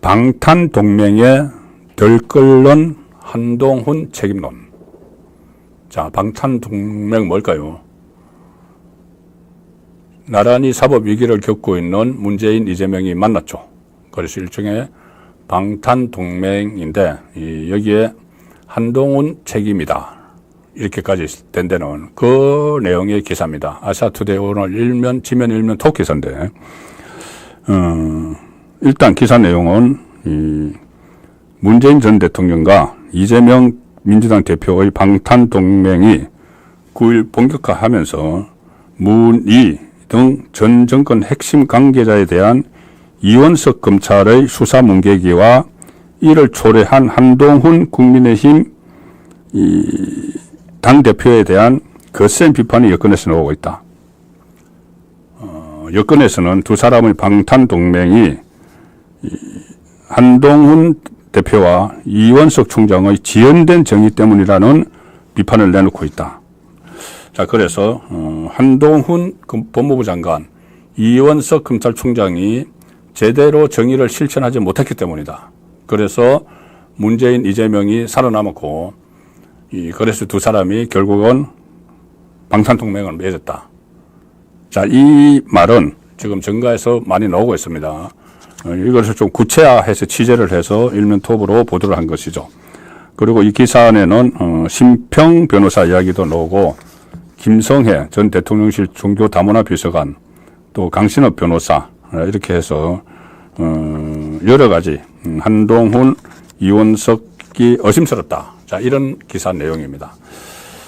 방탄동맹에 들끓는 한동훈 책임론. 자, 방탄동맹 뭘까요? 나란히 사법위기를 겪고 있는 문재인, 이재명이 만났죠. 그래서 일종의 방탄동맹인데, 여기에 한동훈 책임이다. 이렇게까지 된 데는 그 내용의 기사입니다. 아시아투데이 오늘 일면, 지면 일면 톡 기사인데, 일단 기사 내용은 문재인 전 대통령과 이재명 민주당 대표의 방탄동맹이 9일 본격화하면서 문이 등 전 정권 핵심 관계자에 대한 이원석 검찰의 수사 문개기와 이를 초래한 한동훈 국민의힘 당대표에 대한 거센 비판이 여권에서 나오고 있다. 여권에서는 두 사람의 방탄동맹이 한동훈 대표와 이원석 총장의 지연된 정의 때문이라는 비판을 내놓고 있다. 자, 그래서 한동훈 법무부 장관, 이원석 검찰총장이 제대로 정의를 실천하지 못했기 때문이다. 그래서 문재인, 이재명이 살아남았고, 그래서 두 사람이 결국은 방탄동맹을 맺었다. 자, 이 말은 지금 정가에서 많이 나오고 있습니다. 이것을 좀 구체화해서 취재를 해서 일면 톱으로 보도를 한 것이죠. 그리고 이 기사 안에는 심평 변호사 이야기도 나오고, 김성해 전 대통령실 종교다문화 비서관, 또 강신업 변호사, 이렇게 해서 여러 가지 한동훈, 이원석이 의심스럽다. 자, 이런 기사 내용입니다.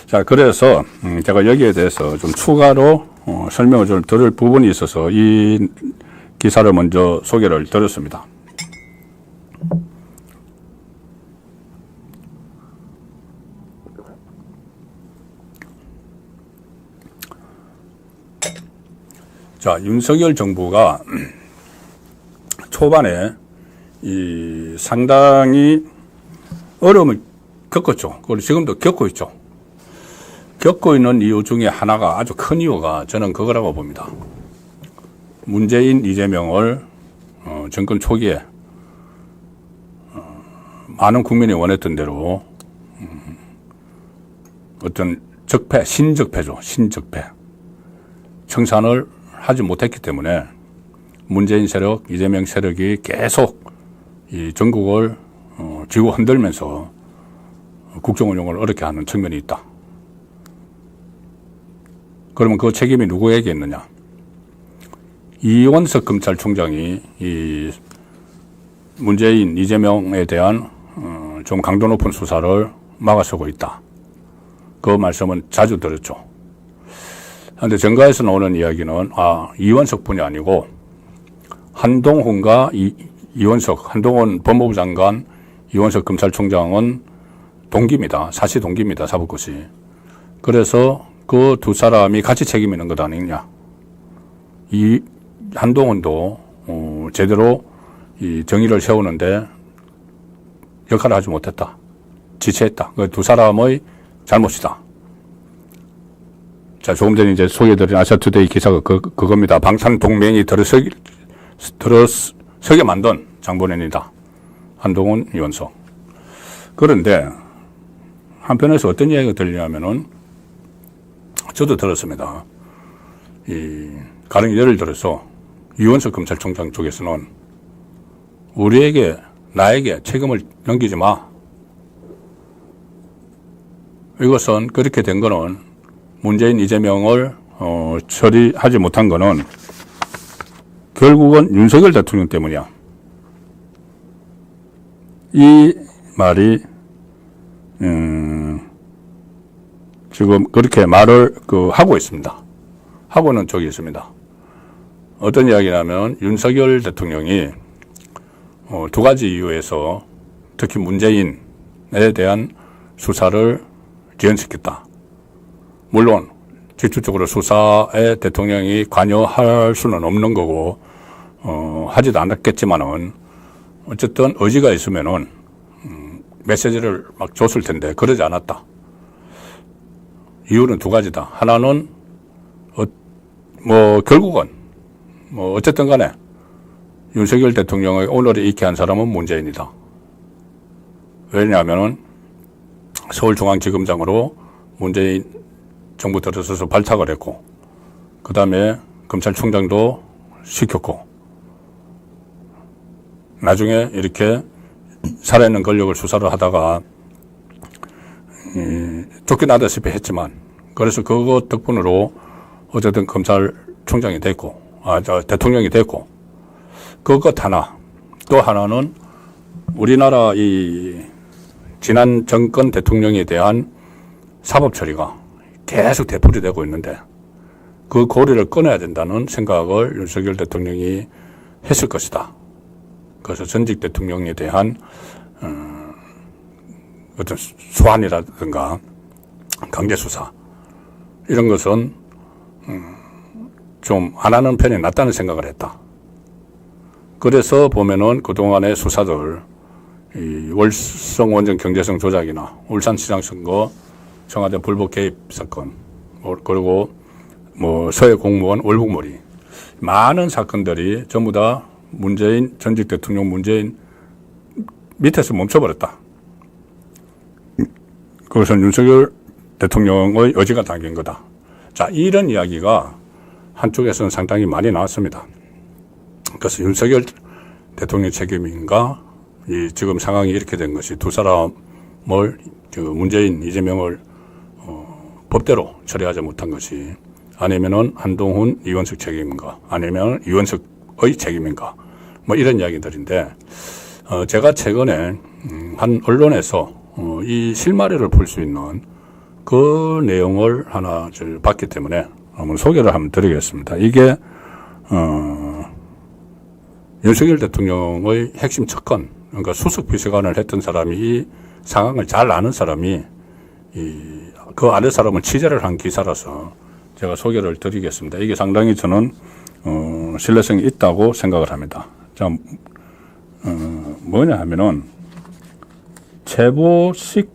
자, 그래서 제가 여기에 대해서 좀 추가로 설명을 좀 드릴 부분이 있어서 이 기사를 먼저 소개를 드렸습니다. 자, 윤석열 정부가 초반에 상당히 어려움을 겪었죠. 그리고 지금도 겪고 있죠. 겪고 있는 이유 중에 하나가 아주 큰 이유가 저는 그거라고 봅니다. 문재인, 이재명을 정권 초기에 많은 국민이 원했던 대로 어떤 적폐, 신적폐죠. 신적폐. 청산을 하지 못했기 때문에 문재인 세력, 이재명 세력이 계속 이 전국을 쥐고 흔들면서 국정 운영을 어렵게 하는 측면이 있다. 그러면 그 책임이 누구에게 있느냐? 이원석 검찰총장이 이 문재인, 이재명에 대한 좀 강도 높은 수사를 막아서고 있다. 그 말씀은 자주 들었죠. 그런데 정가에서 나오는 이야기는 이원석뿐이 아니고 한동훈과 이원석, 한동훈 법무부 장관, 이원석 검찰총장은 동기입니다. 사시 동기입니다. 사법고시. 그래서 그 두 사람이 같이 책임 있는 것 아니냐. 이 한동훈도 제대로 이 정의를 세우는데 역할을 하지 못했다. 지체했다. 그 두 사람의 잘못이다. 자, 조금 전에 이제 소개해드린 아시아투데이 기사가 그겁니다. 방탄동맹이 들어서게 만든 장본인이다. 한동훈, 이원석. 그런데 한편에서 어떤 이야기가 들리냐면은 저도 들었습니다. 가령 예를 들어서 이원석 검찰총장 쪽에서는 나에게 책임을 넘기지 마. 이것은 그렇게 된 거는 문재인, 이재명을 처리하지 못한 거는 결국은 윤석열 대통령 때문이야. 이 말이 지금 그렇게 말을 하고 있습니다. 하고 있는 쪽이 있습니다. 어떤 이야기냐면 윤석열 대통령이 두 가지 이유에서 특히 문재인에 대한 수사를 지연시켰다. 물론 직접적으로 수사에 대통령이 관여할 수는 없는 거고 하지도 않았겠지만은 어쨌든 의지가 있으면은 메시지를 막 줬을 텐데 그러지 않았다. 이유는 두 가지다. 하나는 결국은 어쨌든 간에 윤석열 대통령의 오늘을 잃게 한 사람은 문재인이다. 왜냐하면 서울중앙지검장으로 문재인 정부 들어서서 발탁을 했고, 그 다음에 검찰총장도 시켰고, 나중에 이렇게 살아있는 권력을 수사를 하다가 쫓겨나다시피 했지만, 그래서 그것 덕분으로 어쨌든 검찰총장이 됐고, 대통령이 됐고, 그것 하나, 또 하나는 우리나라 이 지난 정권 대통령에 대한 사법 처리가 계속 되풀이되고 있는데 그 고리를 끊어야 된다는 생각을 윤석열 대통령이 했을 것이다. 그래서 전직 대통령에 대한 어떤 소환이라든가 강제수사 이런 것은 좀 안 하는 편이 낫다는 생각을 했다. 그래서 보면은 그동안의 수사들, 이 월성 원전 경제성 조작이나 울산시장 선거 청와대 불법 개입 사건, 그리고 뭐 서해 공무원 월북몰이, 많은 사건들이 전부 다 문재인, 전직 대통령 문재인 밑에서 멈춰버렸다. 그것은 윤석열 대통령의 의지가 담긴 거다. 자, 이런 이야기가 한쪽에서는 상당히 많이 나왔습니다. 그래서 윤석열 대통령 책임인가? 이 지금 상황이 이렇게 된 것이 두 사람을, 문재인, 이재명을 법대로 처리하지 못한 것이, 아니면은 한동훈, 이원석 책임인가? 아니면 이원석의 책임인가? 뭐 이런 이야기들인데, 제가 최근에 한 언론에서 이 실마리를 풀 수 있는 그 내용을 하나 봤기 때문에 한번 소개를 한번 드리겠습니다. 이게 윤석열 대통령의 핵심 척건, 그러니까 수석 비서관을 했던 사람이 이 상황을 잘 아는 사람이 그 아래 사람을 취재를 한 기사라서 제가 소개를 드리겠습니다. 이게 상당히 저는 신뢰성이 있다고 생각을 합니다. 자, 뭐냐 하면은 최보식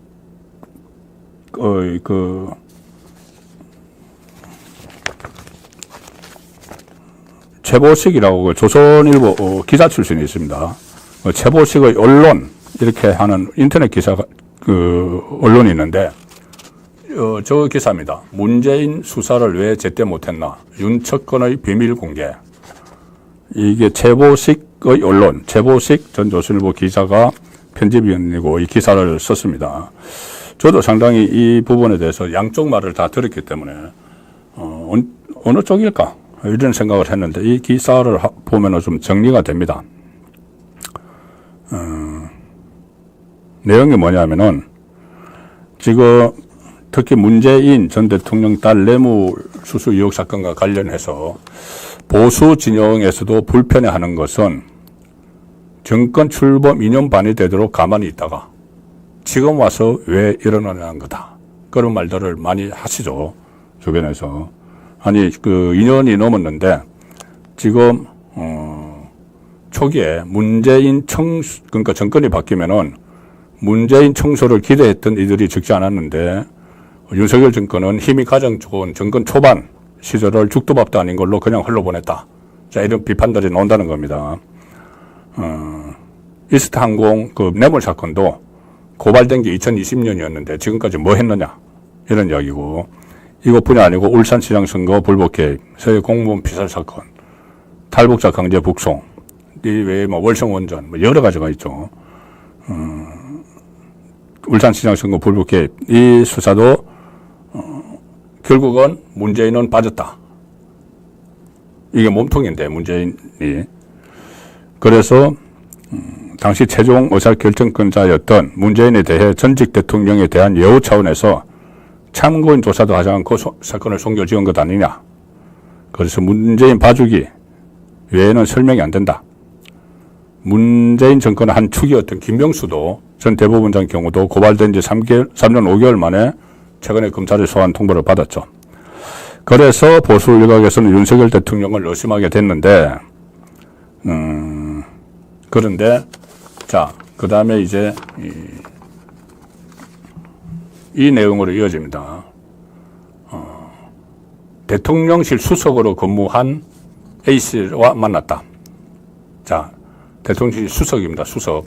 최보식이라고 조선일보 기자 출신이 있습니다. 최보식의 언론 이렇게 하는 인터넷 기사가 언론이 있는데 저 기사입니다. 문재인 수사를 왜 제때 못했나? 윤척건의 비밀 공개. 이게 최보식의 언론, 최보식 전 조선일보 기자가 편집위원이고 이 기사를 썼습니다. 저도 상당히 이 부분에 대해서 양쪽 말을 다 들었기 때문에 어느 쪽일까? 이런 생각을 했는데 이 기사를 보면 좀 정리가 됩니다. 내용이 뭐냐면은 지금 특히 문재인 전 대통령 딸 뇌물수수 의혹 사건과 관련해서 보수 진영에서도 불편해하는 것은 정권 출범 2년 반이 되도록 가만히 있다가 지금 와서 왜 일어나는 거다. 그런 말들을 많이 하시죠. 주변에서. 아니, 2년이 넘었는데, 지금, 초기에 문재인 그러니까 정권이 바뀌면은 문재인 청소를 기대했던 이들이 적지 않았는데, 윤석열 정권은 힘이 가장 좋은 정권 초반 시절을 죽도 밥도 아닌 걸로 그냥 흘러보냈다. 자, 이런 비판들이 나온다는 겁니다. 이스타항공 뇌물 사건도 고발된 게 2020년이었는데 지금까지 뭐 했느냐. 이런 이야기고. 이것뿐이 아니고 울산시장 선거 불법 개입, 서해 공무원 피살 사건, 탈북자 강제 북송, 이 외에 뭐 월성 원전, 뭐 여러 가지가 있죠. 울산시장 선거 불법 개입, 이 수사도 결국은 문재인은 빠졌다. 이게 몸통인데 문재인이. 그래서 당시 최종 의사결정권자였던 문재인에 대해 전직 대통령에 대한 예우 차원에서 참고인 조사도 하지 않고 사건을 송결 지은 것 아니냐. 그래서 문재인 봐주기 외에는 설명이 안 된다. 문재인 정권의 한 축이었던 김명수도 전 대법원장 경우도 고발된 지 3년 5개월 만에 최근에 검찰의 소환 통보를 받았죠. 그래서 보수 일각에서는 윤석열 대통령을 의심하게 됐는데, 그런데, 자, 그 다음에 이제, 이 내용으로 이어집니다. 대통령실 수석으로 근무한 A씨와 만났다. 자, 대통령이 수석입니다. 수석.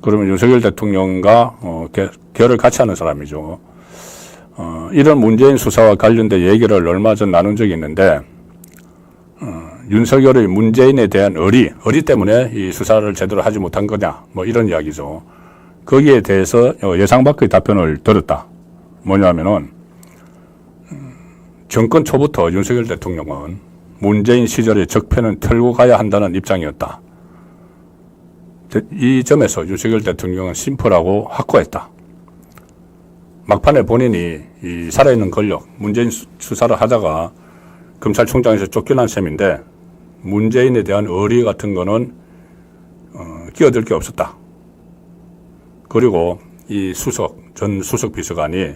그러면 윤석열 대통령과 결을 같이 하는 사람이죠. 이런 문재인 수사와 관련된 얘기를 얼마 전 나눈 적이 있는데 윤석열의 문재인에 대한 의리 때문에 이 수사를 제대로 하지 못한 거냐 뭐 이런 이야기죠. 거기에 대해서 예상 밖의 답변을 들었다. 뭐냐면은 정권 초부터 윤석열 대통령은 문재인 시절의 적폐는 털고 가야 한다는 입장이었다. 이 점에서 윤석열 대통령은 심플하고 확고했다. 막판에 본인이 이 살아있는 권력, 문재인 수사를 하다가 검찰총장에서 쫓겨난 셈인데 문재인에 대한 의리 같은 거는 끼어들 게 없었다. 그리고 이 전 수석 비서관이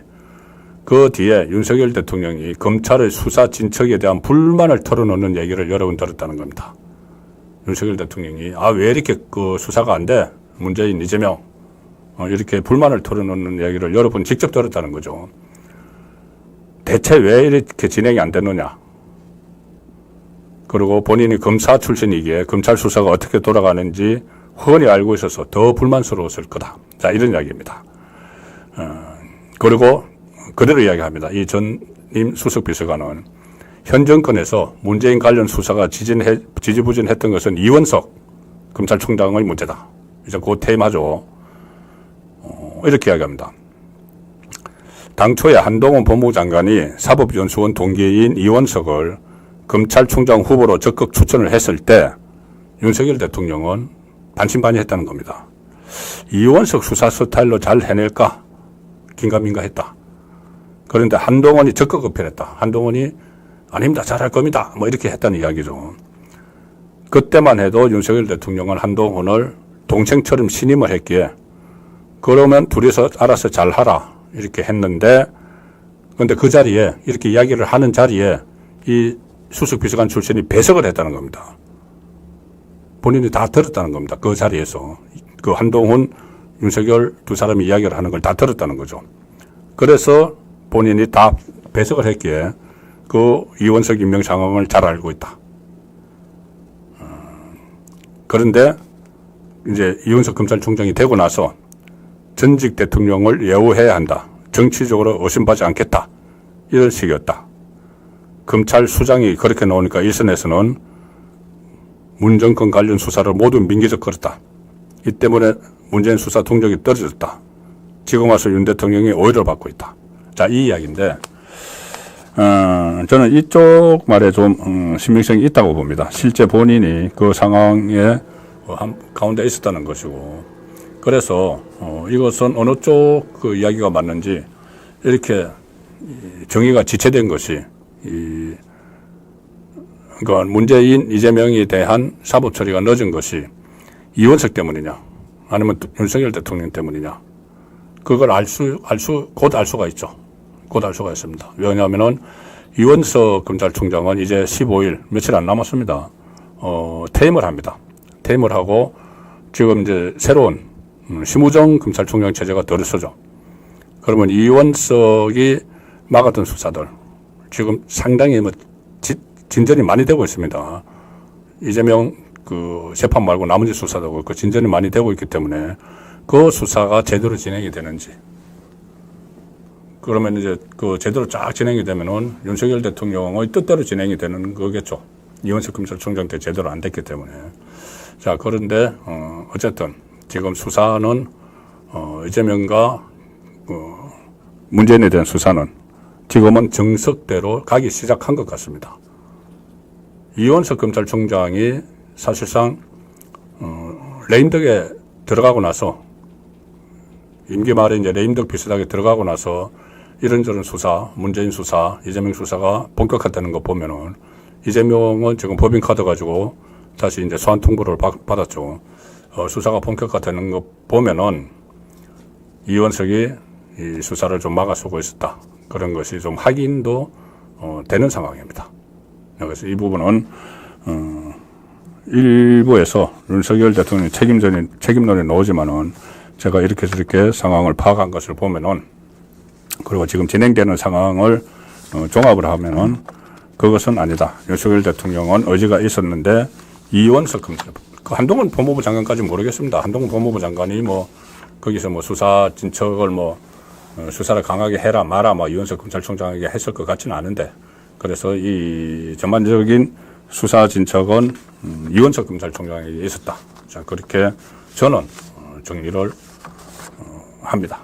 그 뒤에 윤석열 대통령이 검찰의 수사 진척에 대한 불만을 털어놓는 얘기를 여러 번 들었다는 겁니다. 윤석열 대통령이 왜 이렇게 수사가 안 돼? 문재인, 이재명 이렇게 불만을 털어놓는 얘기를 여러 번 직접 들었다는 거죠. 대체 왜 이렇게 진행이 안 됐느냐? 그리고 본인이 검사 출신이기에 검찰 수사가 어떻게 돌아가는지 훤히 알고 있어서 더 불만스러웠을 거다. 자, 이런 이야기입니다. 그리고 그대로 이야기합니다. 이 전임 수석 비서관은 현 정권에서 문재인 관련 수사가 지지부진했던 것은 이원석 검찰총장의 문제다. 이제 곧 퇴임하죠. 이렇게 이야기합니다. 당초에 한동훈 법무부 장관이 사법연수원 동기인 이원석을 검찰총장 후보로 적극 추천을 했을 때 윤석열 대통령은 반신반의했다는 겁니다. 이원석 수사 스타일로 잘 해낼까? 긴가민가 했다. 그런데 한동훈이 적극 어필했다. 한동훈이 아닙니다. 잘할 겁니다. 뭐 이렇게 했다는 이야기죠. 그때만 해도 윤석열 대통령은 한동훈을 동생처럼 신임을 했기에 그러면 둘이서 알아서 잘하라 이렇게 했는데 그런데 그 자리에 이렇게 이야기를 하는 자리에 이 수석 비서관 출신이 배석을 했다는 겁니다. 본인이 다 들었다는 겁니다. 그 자리에서 그 한동훈, 윤석열 두 사람이 이야기를 하는 걸 다 들었다는 거죠. 그래서 본인이 다 배석을 했기에 그 이원석 임명 상황을 잘 알고 있다. 그런데 이제 이원석 검찰총장이 되고 나서 전직 대통령을 예우해야 한다. 정치적으로 의심받지 않겠다. 이런 식이었다. 검찰 수장이 그렇게 나오니까 일선에서는 문정권 관련 수사를 모두 민기적 걸었다. 이 때문에 문재인 수사 동력이 떨어졌다. 지금 와서 윤 대통령이 오해를 받고 있다. 자, 이 이야기인데 저는 이쪽 말에 좀 신빙성이 있다고 봅니다. 실제 본인이 그 상황에 가운데 있었다는 것이고 그래서 이것은 어느 쪽 그 이야기가 맞는지 이렇게 정의가 지체된 것이 그러니까 문재인, 이재명에 대한 사법 처리가 늦은 것이 이원석 때문이냐 아니면 윤석열 대통령 때문이냐 그걸 곧 알 수가 있죠. 곧 알 수가 있습니다. 왜냐하면은 이원석 검찰총장은 이제 15일 며칠 안 남았습니다. 퇴임을 합니다. 퇴임을 하고 지금 이제 새로운 심우정 검찰총장 체제가 들어서죠. 그러면 이원석이 막았던 수사들 지금 상당히 진전이 많이 되고 있습니다. 이재명 그 재판 말고 나머지 수사도 그 진전이 많이 되고 있기 때문에 그 수사가 제대로 진행이 되는지 그러면 이제 그 제대로 쫙 진행이 되면은 윤석열 대통령의 뜻대로 진행이 되는 거겠죠. 이원석 검찰총장 때 제대로 안 됐기 때문에. 자, 그런데 어쨌든 지금 수사는 이재명과 문재인에 대한 수사는 지금은 정석대로 가기 시작한 것 같습니다. 이원석 검찰총장이 사실상 레임덕에 들어가고 나서 임기 말에 이제 레임덕 비슷하게 들어가고 나서 이런저런 수사, 문재인 수사, 이재명 수사가 본격화되는 거 보면은 이재명은 지금 법인카드 가지고 다시 이제 소환 통보를 받았죠. 수사가 본격화되는 거 보면은 이원석이 이 수사를 좀 막아서고 있었다. 그런 것이 좀 확인도 되는 상황입니다. 그래서 이 부분은 일부에서 윤석열 대통령 책임론이 나오지만은 제가 이렇게 저렇게 상황을 파악한 것을 보면은 그리고 지금 진행되는 상황을 종합을 하면은 그것은 아니다. 윤석열 대통령은 의지가 있었는데 이원석 그 한동훈 법무부 장관까지 모르겠습니다. 한동훈 법무부 장관이 뭐 거기서 뭐 수사 진척을 뭐 수사를 강하게 해라 마라 뭐 이원석 검찰총장에게 했을 것 같지는 않은데, 그래서 이 전반적인 수사 진척은 이원석 검찰총장에게 있었다. 자, 그렇게 저는 정리를 합니다.